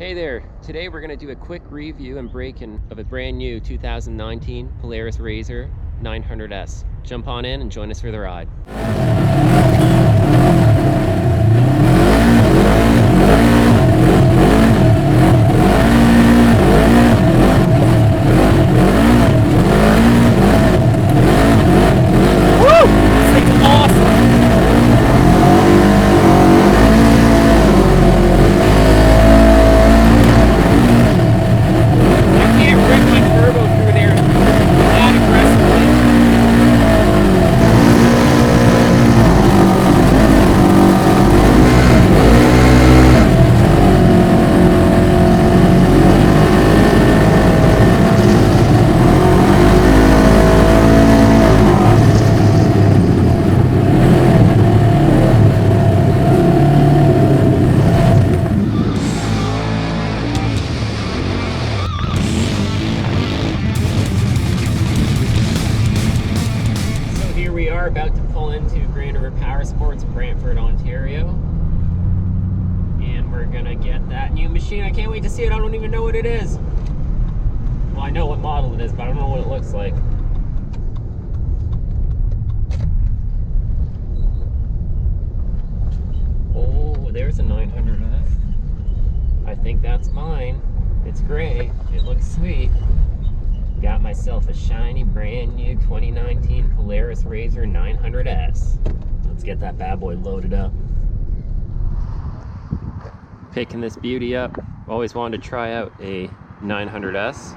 Hey there, today we're going to do a quick review and break-in of a brand new 2019 Polaris RZR 900S. Jump on in and join us for the ride. About to pull into Grand River Power Sports, Brantford, Ontario, and we're gonna get that new machine. I can't wait to see it. I don't even know what it is. Well, I know what model it is, but I don't know what it looks like. Oh, there's a 900S. I think that's mine. It's gray. It looks sweet. Got myself a shiny brand new 2019 Polaris RZR 900S. Let's get that bad boy loaded up. Picking this beauty up. Always wanted to try out a 900S,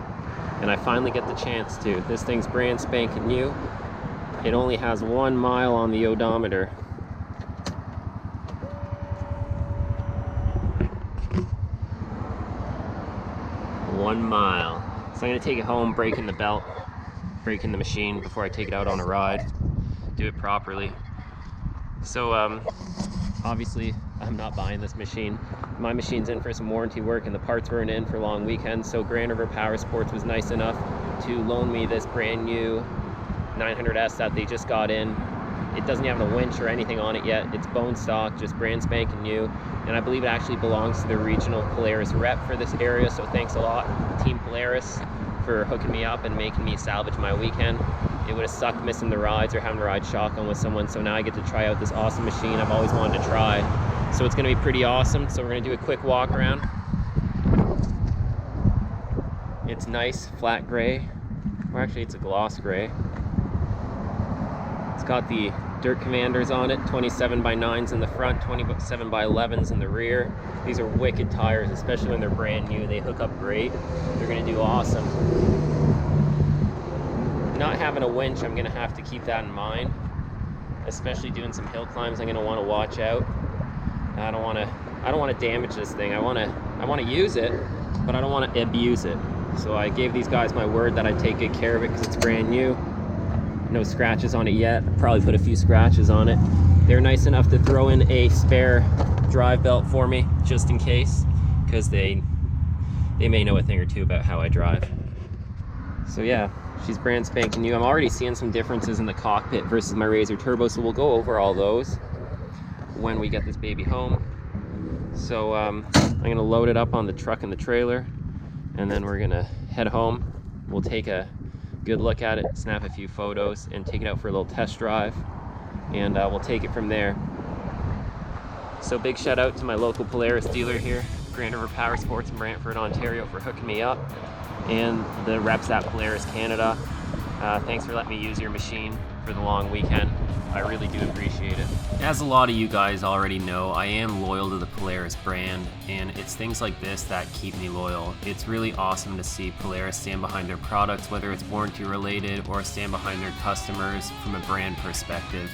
and I finally get the chance to. This thing's brand spanking new. It only has 1 mile on the odometer. One mile. So I'm going to take it home, breaking the belt, breaking the machine before I take it out on a ride, do it properly. So obviously I'm not buying this machine. My machine's in for some warranty work and the parts weren't in for long weekends, so Grand River Power Sports was nice enough to loan me this brand new 900S that they just got in. It doesn't have a winch or anything on it yet. It's bone stock, just brand spanking new. And I believe it actually belongs to the regional Polaris rep for this area. So thanks a lot, Team Polaris, for hooking me up and making me salvage my weekend. It would have sucked missing the rides or having to ride shotgun with someone. So now I get to try out this awesome machine I've always wanted to try. So it's gonna be pretty awesome. So we're gonna do a quick walk around. It's nice, flat gray. Or actually it's a gloss gray. It's got the dirt commanders on it, 27x9s in the front, 27x11s in the rear. These are wicked tires, especially when they're brand new. They hook up great. They're gonna do awesome. Not having a winch, I'm gonna have to keep that in mind. Especially doing some hill climbs, I'm gonna wanna watch out. I don't wanna damage this thing. I wanna use it, but I don't wanna abuse it. So I gave these guys my word that I'd take good care of it because it's brand new. No scratches on it yet. I'll probably put a few scratches on it. They're nice enough to throw in a spare drive belt for me, just in case, because they may know a thing or two about how I drive. So yeah, she's brand spanking new. I'm already seeing some differences in the cockpit versus my RZR Turbo, so we'll go over all those when we get this baby home. So I'm gonna load it up on the truck and the trailer, and then we're gonna head home. We'll take a good look at it, snap a few photos, and take it out for a little test drive, and we'll take it from there. So big shout out to my local Polaris dealer here, Grand River Power Sports in Brantford, Ontario, for hooking me up, and the reps at Polaris Canada. Thanks for letting me use your machine for the long weekend. I really do appreciate it. As a lot of you guys already know, I am loyal to the Polaris brand, and it's things like this that keep me loyal. It's really awesome to see Polaris stand behind their products, whether it's warranty related or stand behind their customers from a brand perspective.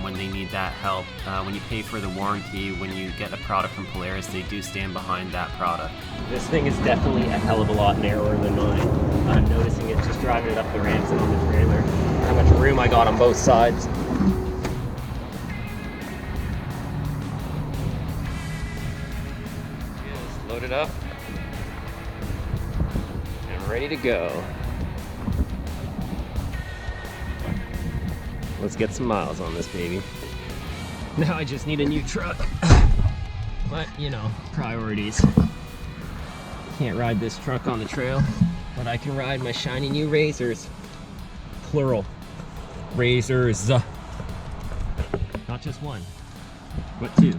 When they need that help, when you pay for the warranty, when you get a product from Polaris, they do stand behind that product. This thing is definitely a hell of a lot narrower than mine. I'm noticing it just driving it up the ramps and on the trailer, how much room I got on both sides. Just load it up and ready to go. Let's get some miles on this baby. Now I just need a new truck. But, you know, priorities. Can't ride this truck on the trail, but I can ride my shiny new razors. Plural. Razors. Not just one, but two.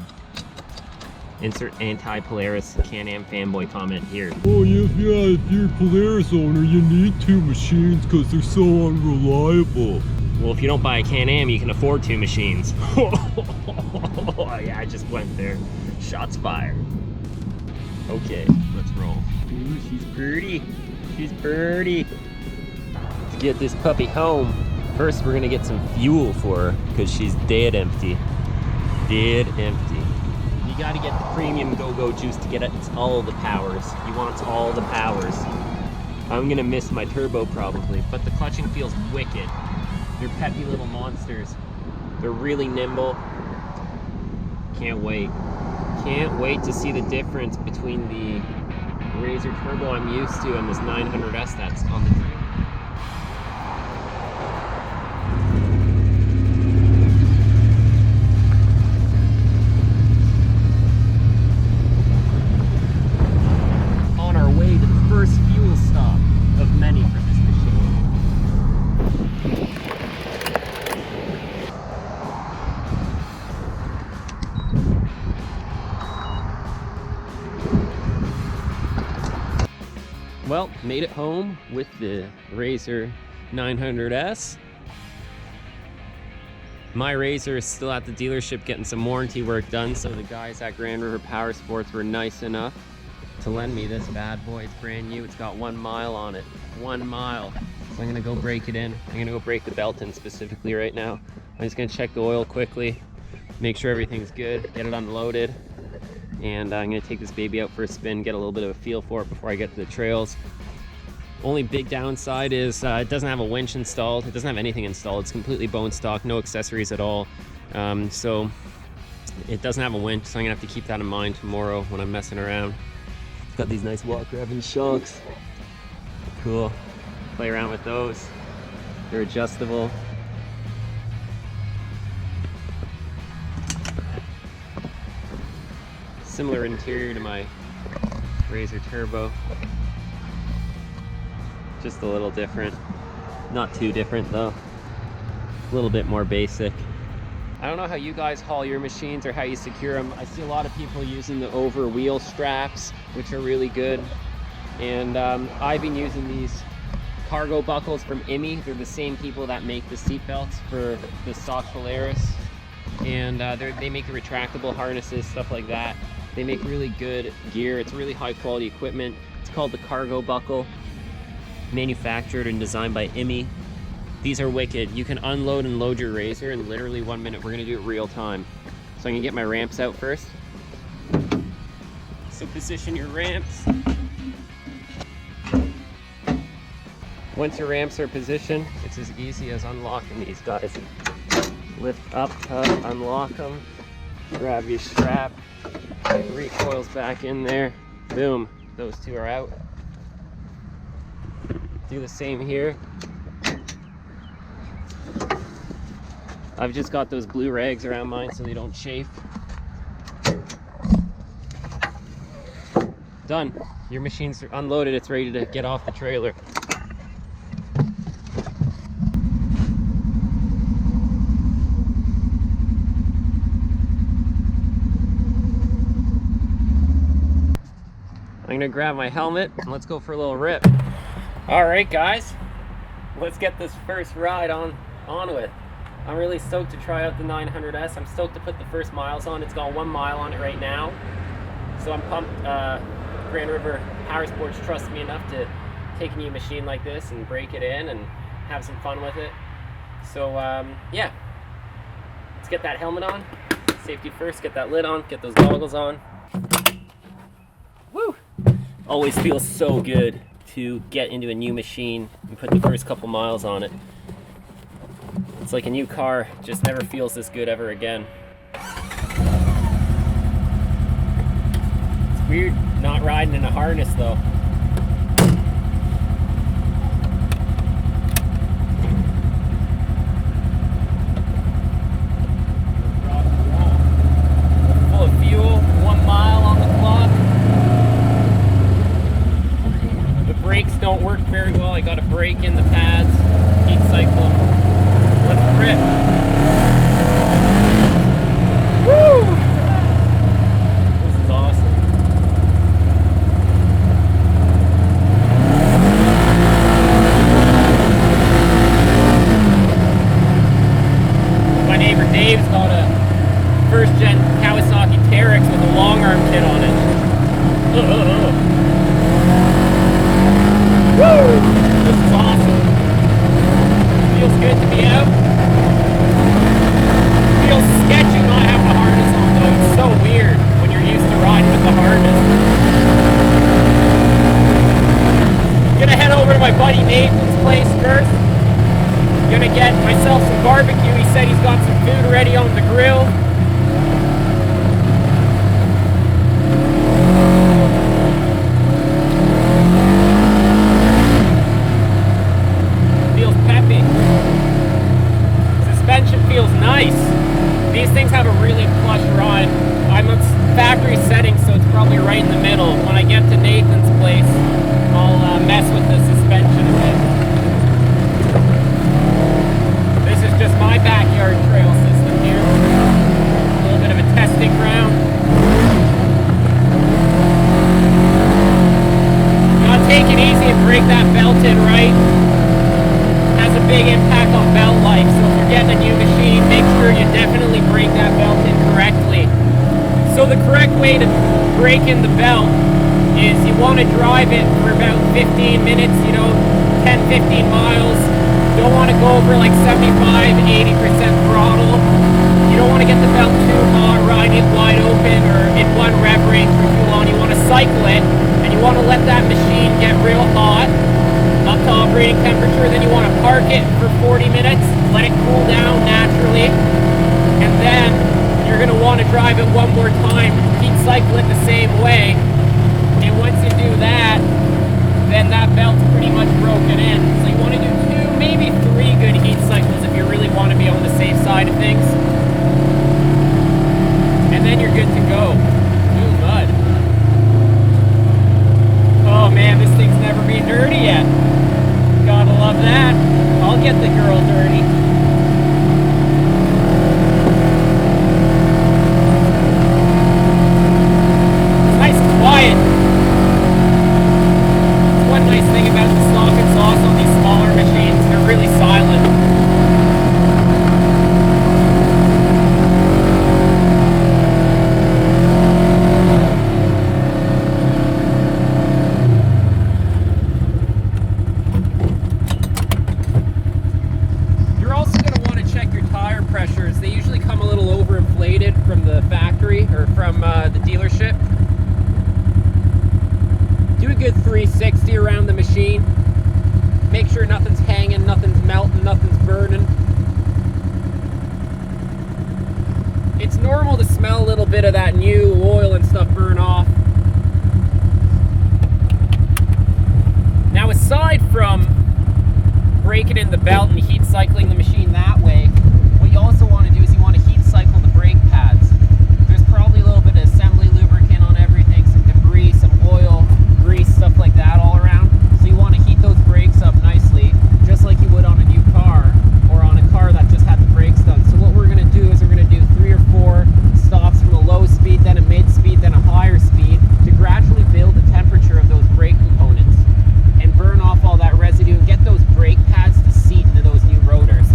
Insert anti-Polaris Can-Am fanboy comment here. Oh yes, yeah, if you're a Polaris owner, you need two machines because they're so unreliable. Well, if you don't buy a Can-Am, you can afford two machines. Yeah, I just went there. Shots fired. Okay, let's roll. Ooh, she's pretty. She's pretty. To get this puppy home, first we're gonna get some fuel for her because she's dead empty. Dead empty. You gotta get the premium go-go juice to get it all the powers. You want all the powers. I'm gonna miss my turbo probably, but the clutching feels wicked. They're peppy little monsters. They're really nimble. Can't wait. Can't wait to see the difference between the Razor Turbo I'm used to and this 900S that's on the trail. On our way to the first fuel stop of many for this machine. Well, made it home with the Razor 900S. My Razor is still at the dealership getting some warranty work done, so the guys at Grand River Power Sports were nice enough to lend me this bad boy. It's brand new. It's got 1 mile on it. 1 mile. So I'm gonna go break it in. I'm gonna go break the belt in specifically right now. I'm just gonna check the oil quickly, make sure everything's good, get it unloaded. And I'm gonna take this baby out for a spin, get a little bit of a feel for it before I get to the trails. Only big downside is it doesn't have a winch installed. It doesn't have anything installed. It's completely bone stock, no accessories at all. So it doesn't have a winch, so I'm gonna have to keep that in mind tomorrow when I'm messing around. It's got these nice walk grabbing shocks. Cool. Play around with those. They're adjustable. Similar interior to my Razor Turbo. Just a little different. Not too different though. A little bit more basic. I don't know how you guys haul your machines or how you secure them. I see a lot of people using the over wheel straps, which are really good. And I've been using these cargo buckles from IMI. They're the same people that make the seat belts for the stock Polaris. And they make the retractable harnesses, stuff like that. They make really good gear. It's really high quality equipment. It's called the cargo buckle. Manufactured and designed by IMI. These are wicked. You can unload and load your Razor in literally 1 minute. We're gonna do it real time. So I'm gonna get my ramps out first. So position your ramps. Once your ramps are positioned, it's as easy as unlocking these guys. Lift up, unlock them, grab your strap, recoils back in there, boom, those two are out. Do the same here. I've just got those blue rags around mine so they don't chafe. Done. Your machine's unloaded, it's ready to get off the trailer. I'm gonna grab my helmet and let's go for a little rip. All right, guys, let's get this first ride on with. I'm really stoked to try out the 900S. I'm stoked to put the first miles on. It's got 1 mile on it right now. So I'm pumped. Grand River Power Sports trusts me enough to take a new machine like this and break it in and have some fun with it. So yeah, let's get that helmet on. Safety first, get that lid on, get those goggles on. Woo! Always feels so good to get into a new machine and put the first couple miles on it. It's like a new car, just never feels this good ever again. It's weird not riding in a harness though. Full of fuel, 1 mile on the clock. brakes don't work very well. I got to brake in the pads, heat cycle them. Let's rip. Woo! This is awesome. My neighbor Dave's got a first-gen Kawasaki Teryx with a long arm kit on it. Woo! This is awesome. Feels good to be out. Feels sketchy not having the harness on though. It's so weird when you're used to riding with the harness. Gonna head over to my buddy Nathan's place first. Gonna get myself some barbecue. He said he's got some food ready on the grill. Feels peppy. Suspension feels nice. These things have a really plush ride. I'm on factory settings, so it's probably right in the middle. When I get to Nathan's place, I'll mess with the suspension a bit. This is just my backyard trail system here. A little bit of a testing ground. Gotta take it easy and break that belt in right. Has a big impact on belt life, so if you're getting a new machine, make sure you definitely break that belt in correctly. So the correct way to break in the belt is you want to drive it for about 15 minutes, 10-15 miles. Don't want to go over like 75-80% throttle. You don't want to get the belt too hot, ride it wide open or in one rev range for too long. You want to cycle it and you want to let that machine get real hot up to operating temperature. Then you want to park it for 40 minutes, let it cool down naturally, and then you're going to want to drive it one more time, heat cycle it the same way, and once you do that, then that belt's pretty much broken in. So you want to do 2, maybe 3 good heat cycles if you really want to be on the safe side of things, and then you're good to go. Ooh, mud. Oh man, this thing's never been dirty yet. Gotta love that. I'll get the girl dirty. It's nice and quiet. It's one nice thing about the stock and sauce on these smaller machines. They're really silent. From the factory or from the dealership. Do a good 360 around the machine. Make sure nothing's hanging, nothing's melting, nothing's burning. It's normal to smell a little bit of that new oil and stuff burn off. Now, aside from breaking in the belt and heat cycling the machine that way, what you also want to do is you want to heat cycle the brake pads. There's probably a little bit of assembly lubricant on everything, some debris, some oil, grease, stuff like that all around. So you want to heat those brakes up nicely, just like you would on a new car or on a car that just had the brakes done. So what we're going to do is we're going to do 3 or 4 stops from a low speed, then a mid speed, then a higher speed to gradually build the temperature of those brake components and burn off all that residue and get those brake pads to seat into those new rotors.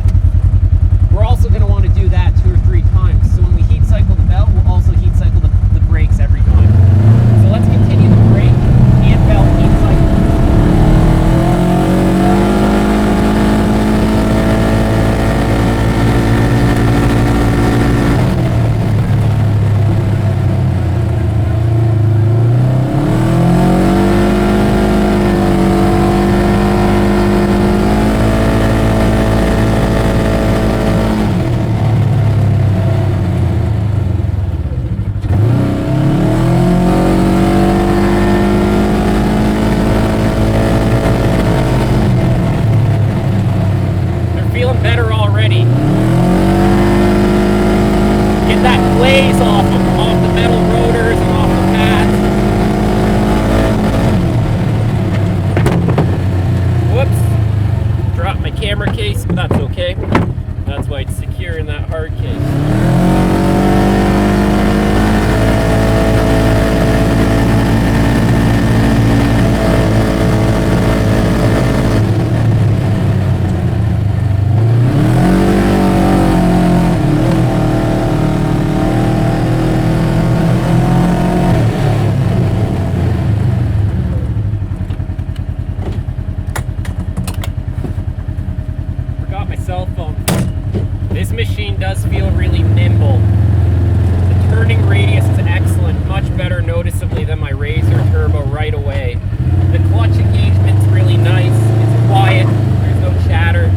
camera case, but that's okay. That's why it's secure in that hard case. This machine does feel really nimble. The turning radius is excellent, much better noticeably than my RZR Turbo right away. The clutch engagement's really nice, it's quiet, there's no chatter.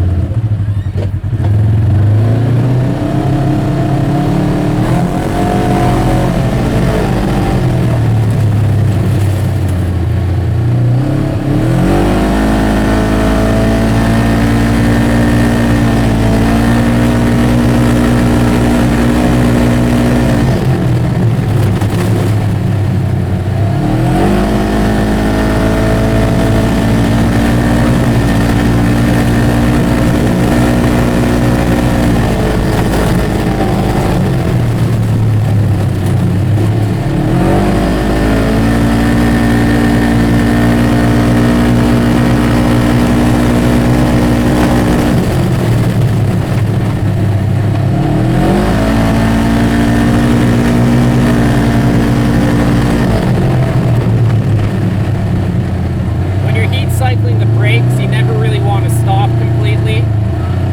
Cycling the brakes, you never really want to stop completely.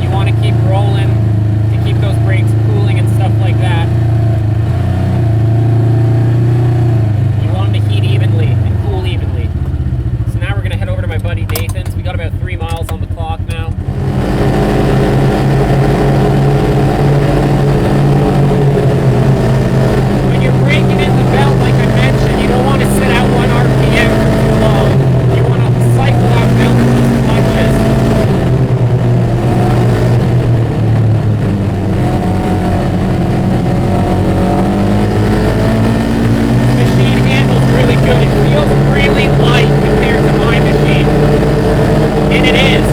You want to keep rolling to keep those brakes cooling and stuff like that. You want them to heat evenly and cool evenly. So now we're going to head over to my buddy Nathan's. We got about 3 miles on the clock now. When you're braking in the belt, like I mentioned, you don't want to sit at 1 RPM for too long. Cycle out belt clutches. This machine handles really good. It feels really light compared to my machine. And it is.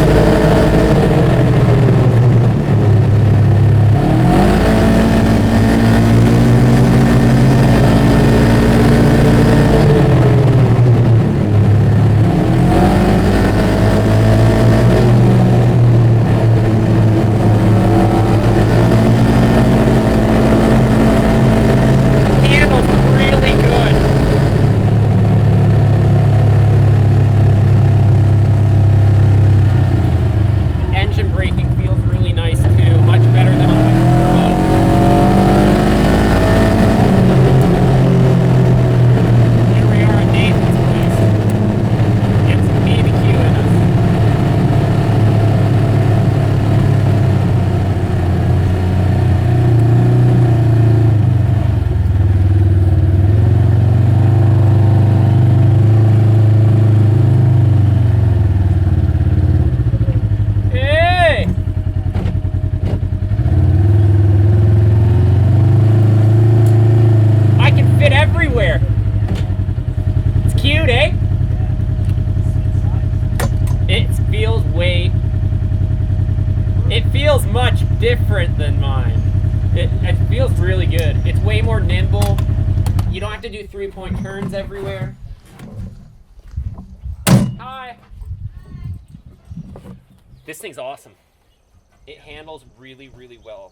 Different than mine. It feels really good. It's way more nimble. You don't have to do 3-point turns everywhere. Hi. This thing's awesome. It handles really, really well.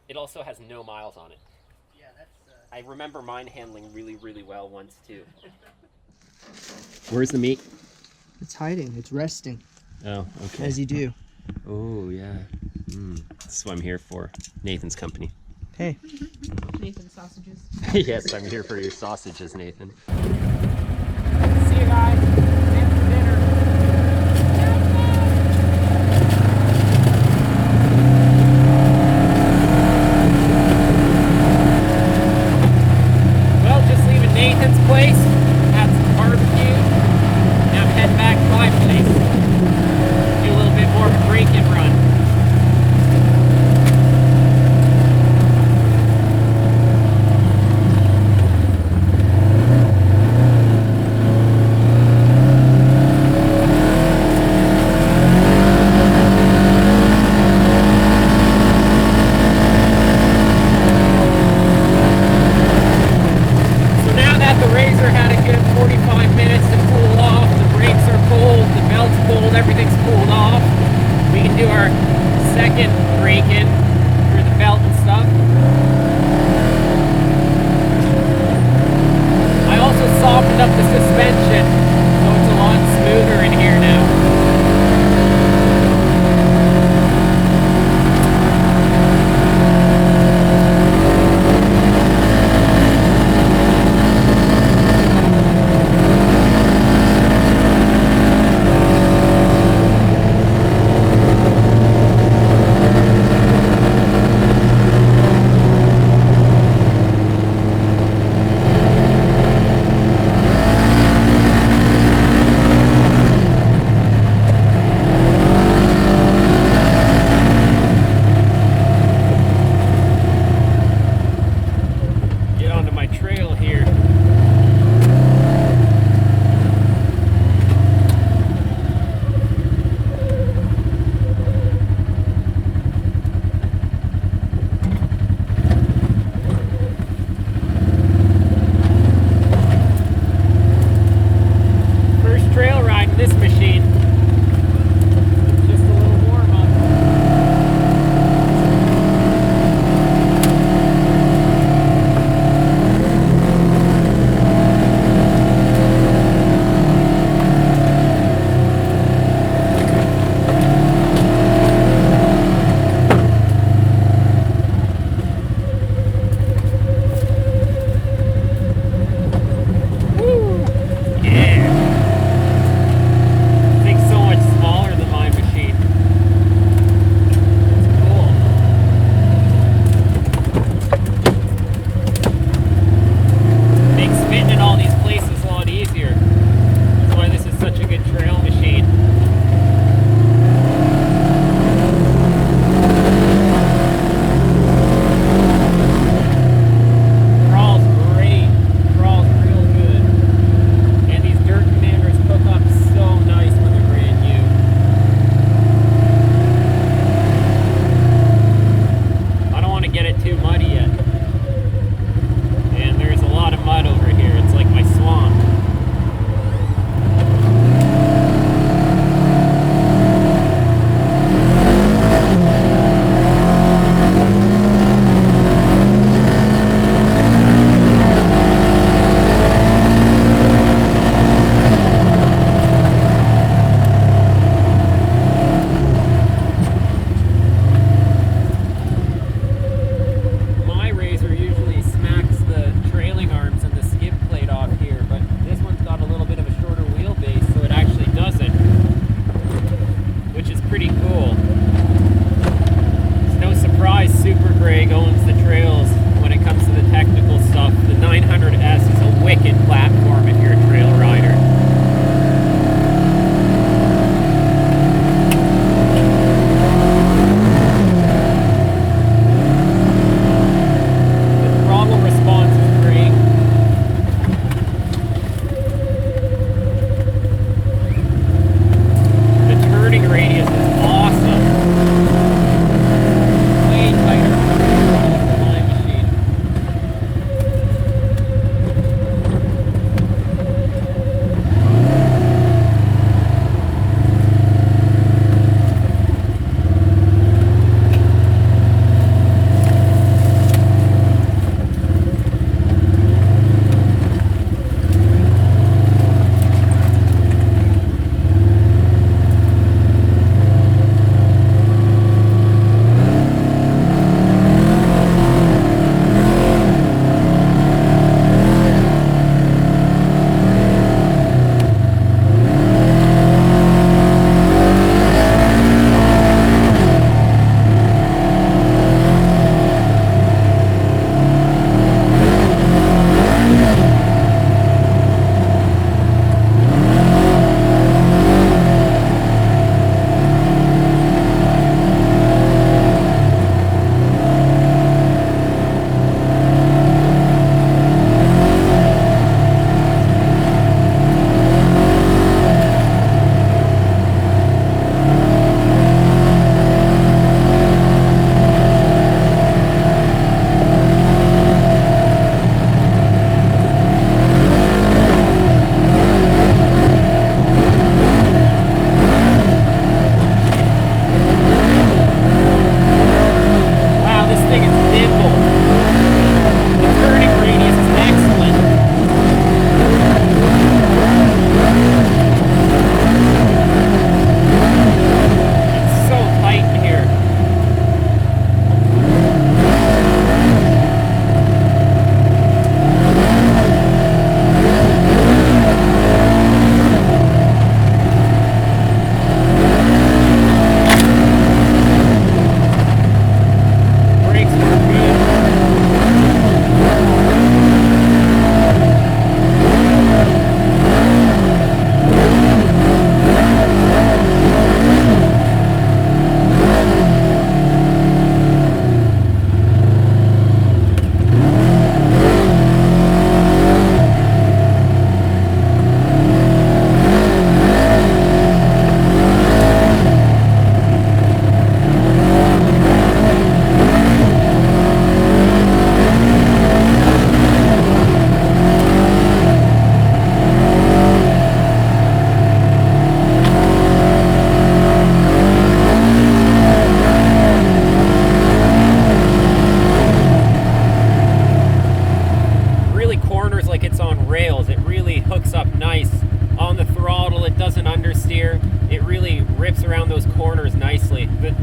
It also has no miles on it. Yeah, that's. I remember mine handling really, really well once too. Where's the meat? It's hiding. It's resting. Oh, okay. As you do. Oh, yeah. This is what I'm here for. Nathan's company. Hey. Nathan's sausages. Yes, I'm here for your sausages, Nathan. See you guys. Thanks for dinner. Well, just leaving Nathan's place. Had some barbecue. Now I'm heading back to my place. Do a little bit more of a break-in run. in here now.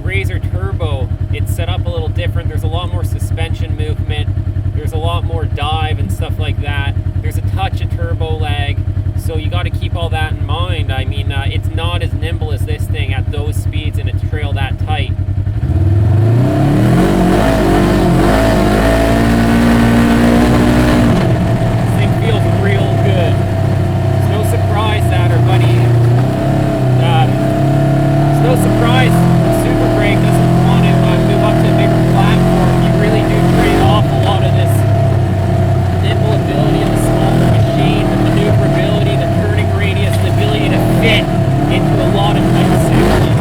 RZR Turbo, it's set up a little different. There's a lot more suspension movement. There's a lot more dive and stuff like that. There's a touch of turbo lag. So you got to keep all that in mind. I mean, it's not as nimble as this thing at those speeds in a trail that tight. This thing feels real good. It's no surprise that our buddy, it's no surprise Super Brake doesn't want to move up to a bigger platform. You really do trade off a lot of this nimble ability of the smaller machine, the maneuverability, the turning radius, the ability to fit into a lot of tight sections.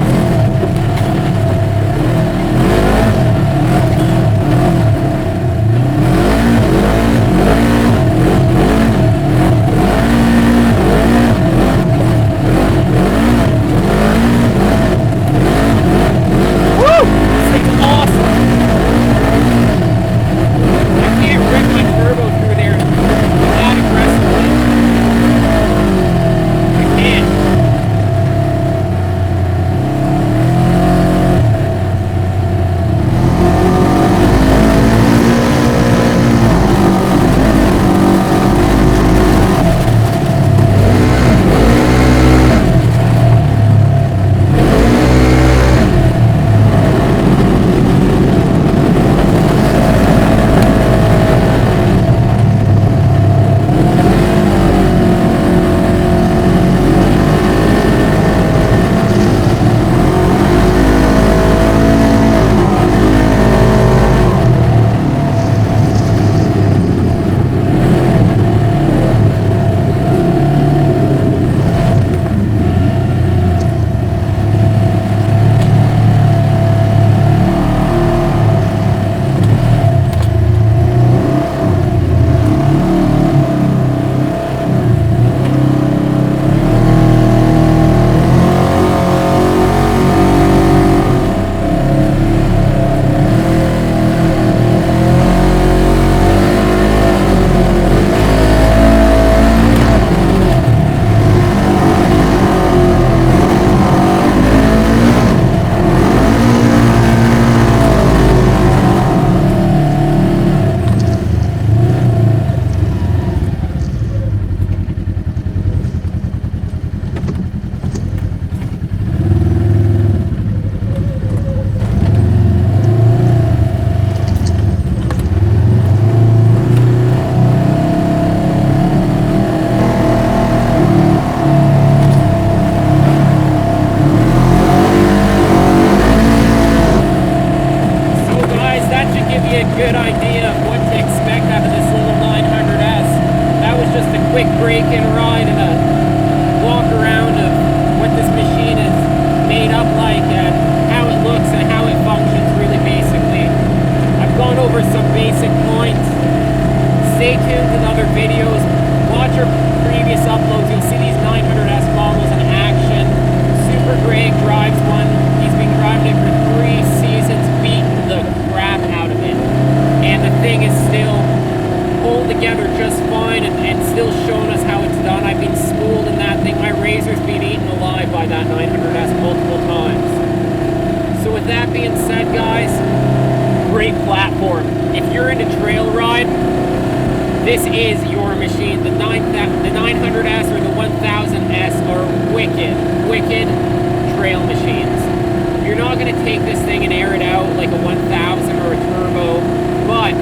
This is your machine. The 900S or the 1000S are wicked trail machines. You're not going to take this thing and air it out like a 1000 or a turbo, but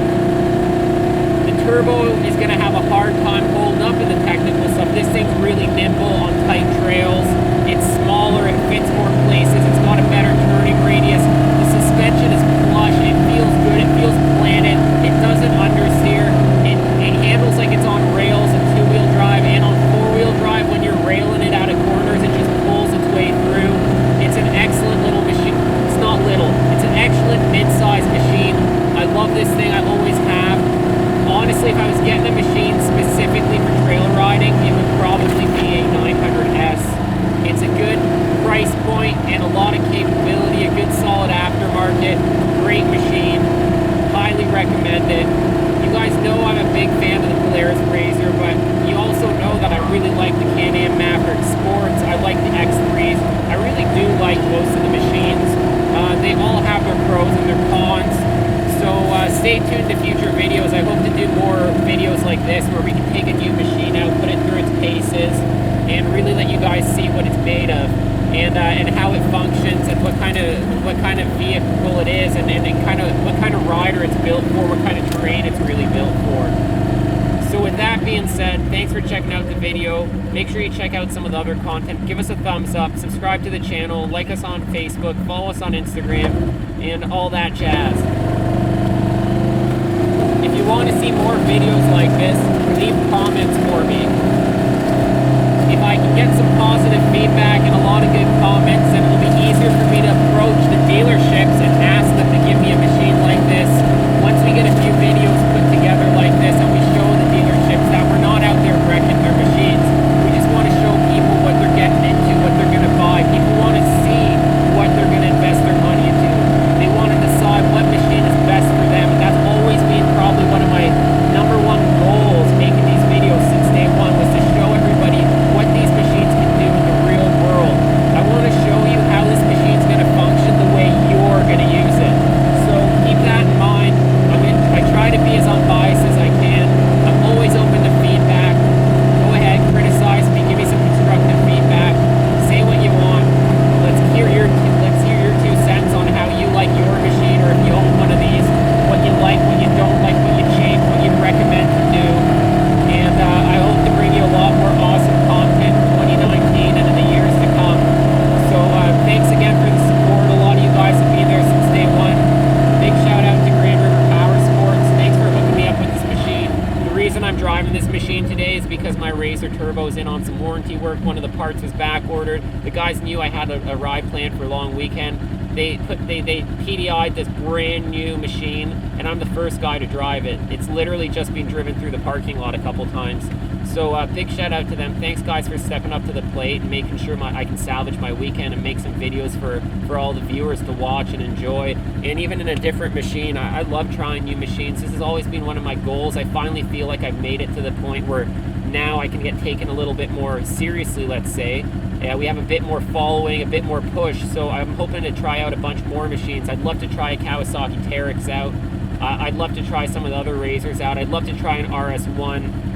the turbo is going to have a hard time holding up in the technical stuff. This thing's really nimble on tight trails. It's smaller, it fits more places, it's got a better turning radius. The suspension is plush, it feels good, it feels planted, it doesn't understeer. It handles like it's on rails and two-wheel drive and on four-wheel drive when you're railing it guys see what it's made of, and how it functions, and what kind of vehicle it is, and what kind of rider it's built for, what kind of terrain it's really built for. So with that being said, thanks for checking out the video. Make sure you check out some of the other content. Give us a thumbs up, subscribe to the channel, like us on Facebook, follow us on Instagram, and all that jazz. If you want to see more videos like this, leave comments for me. If I can get some positive feedback and a lot of good comments, then it'll be easier for me to approach the dealerships and ask them to give me a machine like this. Once we get a few videos put together like this and we show the dealerships that we're not out there wrecking their machines, we just want to show people what they're getting into, what they're going to buy. People want to see what they're going to invest their money into. They want to decide what machine is best for them, and that's always been probably one of my number one goals making these videos since day one, was to show everybody what these machines can do in the real world. I want to show you how this machine's going to function the way you're going to use it. So keep that in mind. I try to be as unbiased as I can. I'm always open to feedback. Go ahead, criticize me, give me some constructive feedback. Say what you want. Let's hear your 2 cents on how you like your machine, or if you own one of these, what you like, what you don't like, what you change, what you'd recommend to do. And I hope to bring you a lot more awesome content in 2019 and in the years to come. So thanks again for the support. A lot of you guys have been there since day one. Big shout out to Grand River Power Sports. Thanks for hooking me up with this machine. The reason I'm driving this machine today is because my Razor Turbo's in on some warranty work. One of the parts was back ordered. The guys knew I had a ride planned for a long weekend. They PDI'd this brand new machine, and I'm the first guy to drive it. It's literally just been driven through the parking lot a couple times. So big shout out to them. Thanks guys for stepping up to the plate and making sure I can salvage my weekend and make some videos for all the viewers to watch and enjoy. And even in a different machine, I love trying new machines. This has always been one of my goals. I finally feel like I've made it to the point where now I can get taken a little bit more seriously, let's say. We have a bit more following, a bit more push, so I'm hoping to try out a bunch more machines. I'd love to try a Kawasaki Teryx out. I'd love to try some of the other Razors out. I'd love to try an RS1.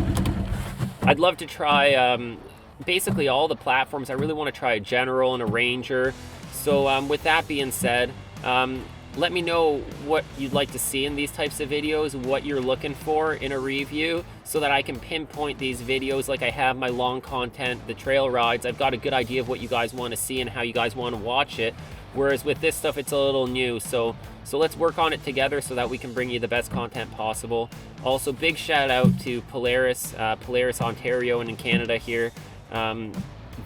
I'd love to try basically all the platforms. I really want to try a General and a Ranger. So with that being said, let me know what you'd like to see in these types of videos, what you're looking for in a review, so that I can pinpoint these videos like I have my long content, the trail rides. I've got a good idea of what you guys want to see and how you guys want to watch it. Whereas with this stuff, it's a little new. So let's work on it together so that we can bring you the best content possible. Also, big shout out to Polaris, Ontario, and in Canada here.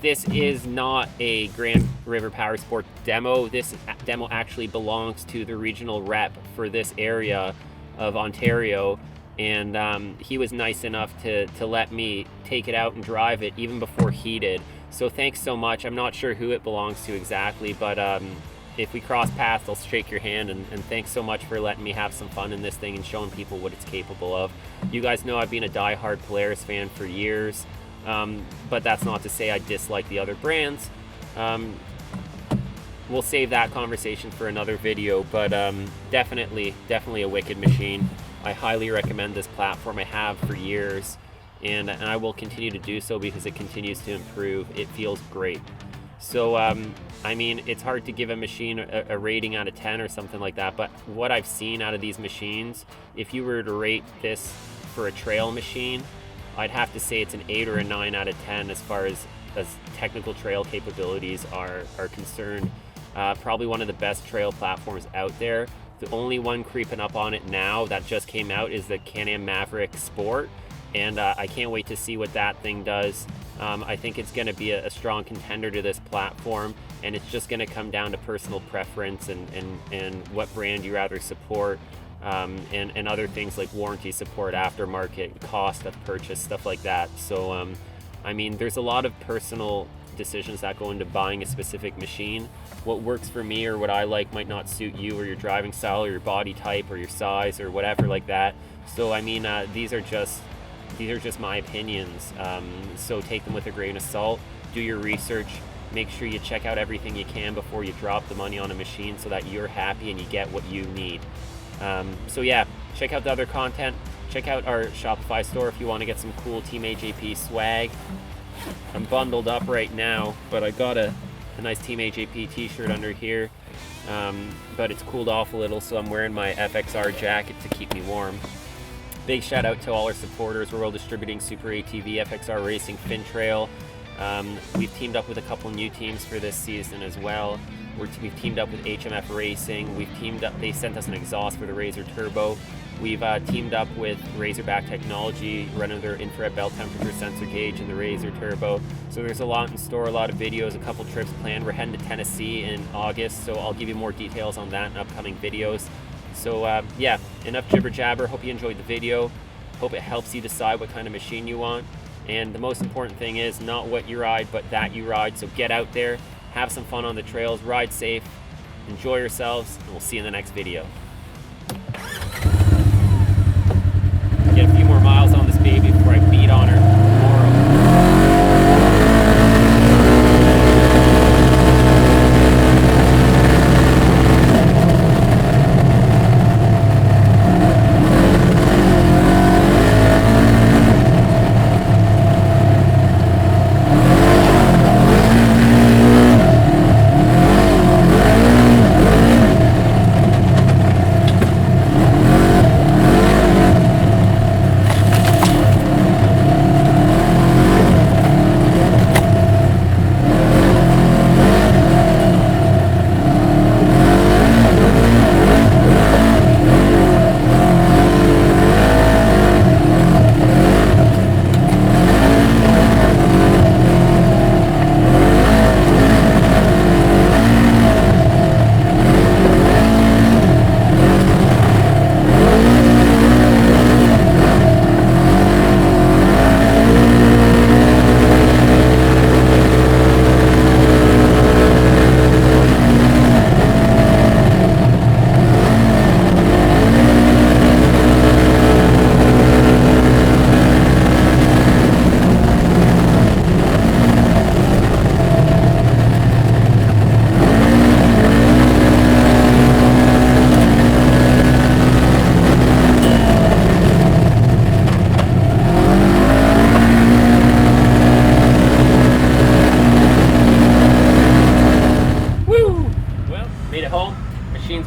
This is not a Grand River Power Sport demo. This demo actually belongs to the regional rep for this area of Ontario, and he was nice enough to let me take it out and drive it even before he did. So thanks so much. I'm not sure who it belongs to exactly, but if we cross paths, I'll shake your hand, and thanks so much for letting me have some fun in this thing and showing people what it's capable of. You guys know I've been a die-hard Polaris fan for years. But that's not to say I dislike the other brands. We'll save that conversation for another video, but definitely a wicked machine. I highly recommend this platform. I have for years, and I will continue to do so because it continues to improve. It feels great. So I mean, it's hard to give a machine a rating out of 10 or something like that, but what I've seen out of these machines, if you were to rate this for a trail machine, I'd have to say it's an 8 or a 9 out of 10 as far as technical trail capabilities are concerned. Probably one of the best trail platforms out there. The only one creeping up on it now that just came out is the Can-Am Maverick Sport, and I can't wait to see what that thing does. I think it's going to be a strong contender to this platform, and it's just going to come down to personal preference and what brand you rather support. And other things like warranty support, aftermarket, cost of purchase, stuff like that. So I mean, there's a lot of personal decisions that go into buying a specific machine. What works for me or what I like might not suit you or your driving style or your body type or your size or whatever like that. So I mean, these are just my opinions. So take them with a grain of salt. Do your research. Make sure you check out everything you can before you drop the money on a machine so that you're happy and you get what you need. So yeah, check out the other content. Check out our Shopify store if you want to get some cool Team AJP swag. I'm bundled up right now, but I got a nice Team AJP t-shirt under here, but it's cooled off a little, so I'm wearing my FXR jacket to keep me warm. Big shout out to all our supporters. We're all distributing Super ATV, FXR Racing, Fin Trail. We've teamed up with a couple new teams for this season as well. We've teamed up with HMF Racing. We've teamed up, they sent us an exhaust for the Razor Turbo. We've teamed up with Razorback Technology, running their infrared belt temperature sensor gauge in the Razor Turbo. So there's a lot in store, a lot of videos, a couple trips planned. We're heading to Tennessee in August, so I'll give you more details on that in upcoming videos. So yeah, enough jibber jabber. Hope you enjoyed the video. Hope it helps you decide what kind of machine you want. And the most important thing is not what you ride, but that you ride. So get out there, have some fun on the trails, ride safe, enjoy yourselves, and we'll see you in the next video. Get a few more miles on this baby before I beat on her tomorrow.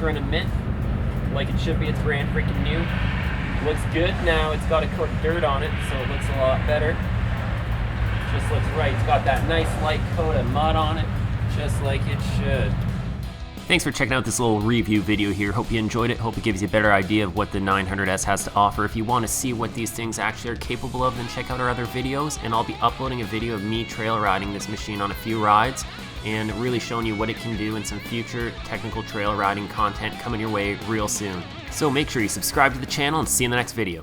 Running mint like it should be. It's brand freaking new. Looks good. Now it's got a coat of dirt on it, so it looks a lot better. Just looks right. It's got that nice light coat of mud on it, just like it should. Thanks for checking out this little review video here. Hope you enjoyed it. Hope it gives you a better idea of what the 900S has to offer. If you want to see what these things actually are capable of, then check out our other videos, and I'll be uploading a video of me trail riding this machine on a few rides and really showing you what it can do, and some future technical trail riding content coming your way real soon. So make sure you subscribe to the channel and see you in the next video.